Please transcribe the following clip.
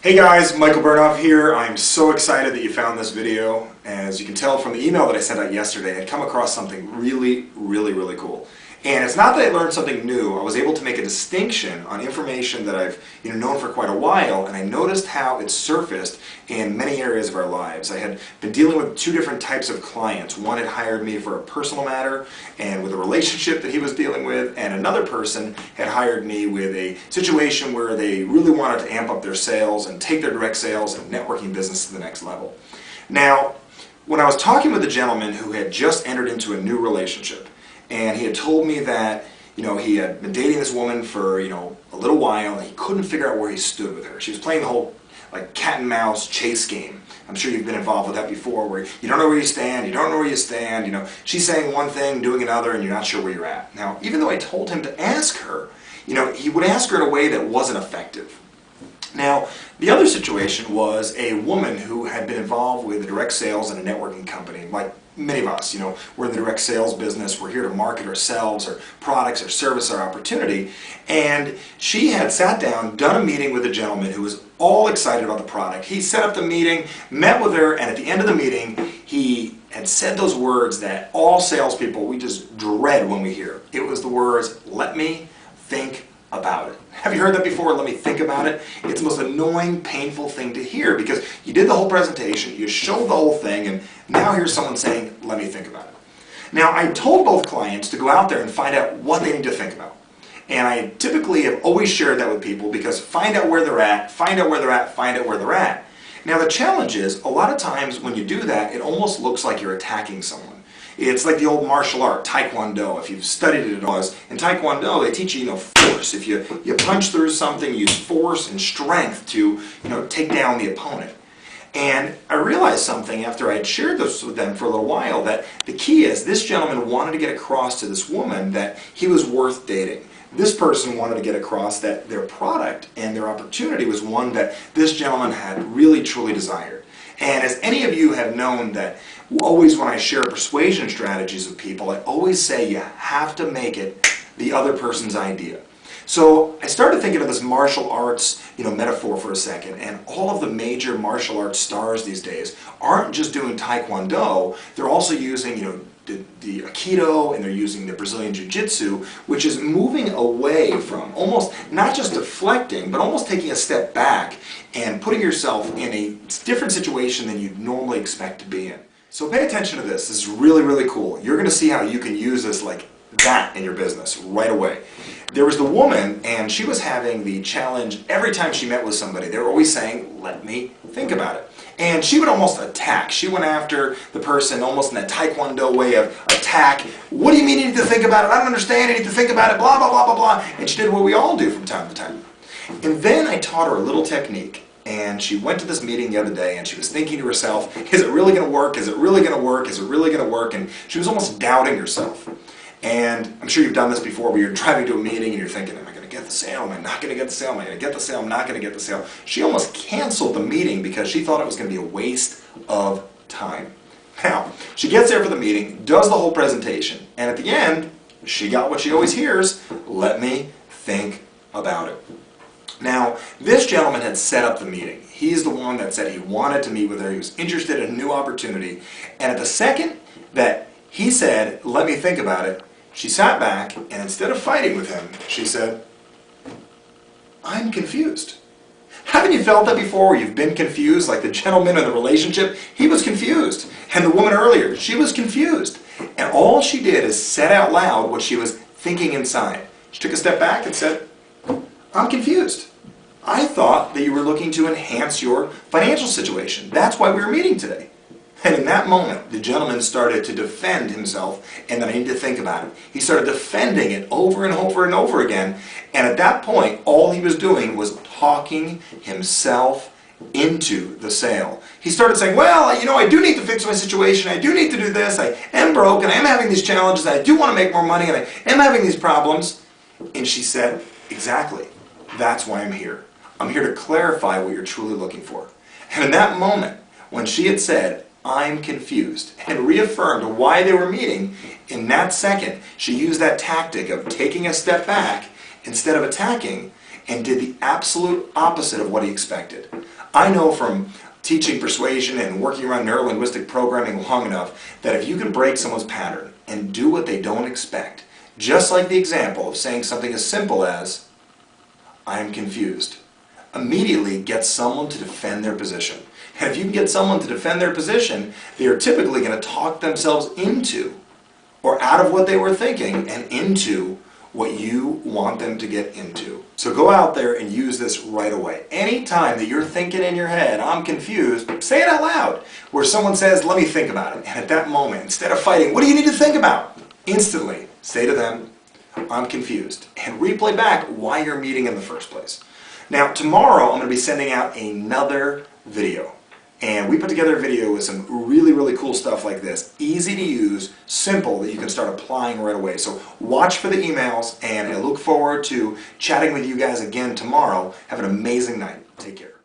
Hey guys, Michael Bernoff here. I'm so excited that you found this video. As you can tell from the email that I sent out yesterday, I'd come across something really cool. And it's not that I learned something new. I was able to make a distinction on information that I've known for quite a while, and I noticed how it surfaced in many areas of our lives. I had been dealing with two different types of clients. One had hired me for a personal matter and with a relationship that he was dealing with, and another person had hired me with a situation where they really wanted to amp up their sales and take their direct sales and networking business to the next level. Now, when I was talking with a gentleman who had just entered into a new relationship, and he had told me that he had been dating this woman for a little while, and he couldn't figure out where he stood with her. She was playing the whole cat and mouse chase game. I'm sure you've been involved with that before, where you don't know where you stand, you don't know where you stand. She's saying one thing, doing another, and you're not sure where you're at. Now, even though I told him to ask her, he would ask her in a way that wasn't effective. Now, the other situation was a woman who had been involved with direct sales in a networking company, like many of us. We're in the direct sales business. We're here to market ourselves, our products, our service, our opportunity. And she had sat down, done a meeting with a gentleman who was all excited about the product. He set up the meeting, met with her, and at the end of the meeting, he had said those words that all salespeople, we just dread when we hear. It was the words, "Let me think about it." Have you heard that before? Let me think about it. It's the most annoying, painful thing to hear, because you did the whole presentation, you showed the whole thing, and now here's someone saying, "Let me think about it." Now, I told both clients to go out there and find out what they need to think about. And I typically have always shared that with people, because find out where they're at, find out where they're at, find out where they're at. Now, the challenge is, a lot of times when you do that, it almost looks like you're attacking someone. It's like the old martial art, Taekwondo, if you've studied it at all. In Taekwondo, they teach you, force. If you punch through something, use force and strength to, take down the opponent. And I realized something after I had shared this with them for a little while, that the key is this gentleman wanted to get across to this woman that he was worth dating. This person wanted to get across that their product and their opportunity was one that this gentleman had really truly desired. And as any of you have known, that always when I share persuasion strategies with people, I always say you have to make it the other person's idea. So I started thinking of this martial arts metaphor for a second, and all of the major martial arts stars these days aren't just doing Taekwondo, they're also using the Aikido, and they're using the Brazilian Jiu-Jitsu, which is moving away from almost not just deflecting, but almost taking a step back and putting yourself in a different situation than you'd normally expect to be in. So pay attention to this. This is really cool. You're going to see how you can use this like that in your business right away. There was the woman, and she was having the challenge every time she met with somebody. They were always saying, "Let me think about it." And she would almost attack. She went after the person almost in that Taekwondo way of attack. "What do you mean you need to think about it? I don't understand. You need to think about it, blah, blah, blah, blah, blah." And she did what we all do from time to time. And then I taught her a little technique. And she went to this meeting the other day, and she was thinking to herself, is it really going to work? Is it really going to work? Is it really going to work? And she was almost doubting herself. And I'm sure you've done this before, where you're driving to a meeting and you're thinking, am I going to get the sale? Am I not going to get the sale? Am I going to get the sale? I'm not going to get the sale. She almost canceled the meeting because she thought it was going to be a waste of time. Now, she gets there for the meeting, does the whole presentation, and at the end, she got what she always hears, "Let me think about it." Now, this gentleman had set up the meeting. He's the one that said he wanted to meet with her. He was interested in a new opportunity. And at the second that he said, "Let me think about it," she sat back, and instead of fighting with him, she said, "I'm confused." Haven't you felt that before, where you've been confused? Like the gentleman in the relationship, he was confused. And the woman earlier, she was confused. And all she did is said out loud what she was thinking inside. She took a step back and said, "I'm confused. I thought that you were looking to enhance your financial situation. That's why we were meeting today." And in that moment, the gentleman started to defend himself, and then I need to think about it. He started defending it over and over and over again. And at that point, all he was doing was talking himself into the sale. He started saying, "Well, I do need to fix my situation. I do need to do this. I am broke, and I am having these challenges. I do want to make more money, and I am having these problems." And she said, "Exactly. That's why I'm here. I'm here to clarify what you're truly looking for." And in that moment, when she had said, "I'm confused," and reaffirmed why they were meeting, in that second, she used that tactic of taking a step back instead of attacking, and did the absolute opposite of what he expected. I know from teaching persuasion and working around neuro-linguistic programming long enough that if you can break someone's pattern and do what they don't expect, just like the example of saying something as simple as, "I am confused," immediately gets someone to defend their position. And if you can get someone to defend their position, they are typically going to talk themselves into or out of what they were thinking and into what you want them to get into. So go out there and use this right away. Anytime that you're thinking in your head, "I'm confused," say it out loud. Where someone says, "Let me think about it." And at that moment, instead of fighting, "What do you need to think about?" instantly say to them, "I'm confused," and replay back why you're meeting in the first place. Now, tomorrow I'm going to be sending out another video. And we put together a video with some really, really cool stuff like this. Easy to use, simple, that you can start applying right away. So watch for the emails, and I look forward to chatting with you guys again tomorrow. Have an amazing night. Take care.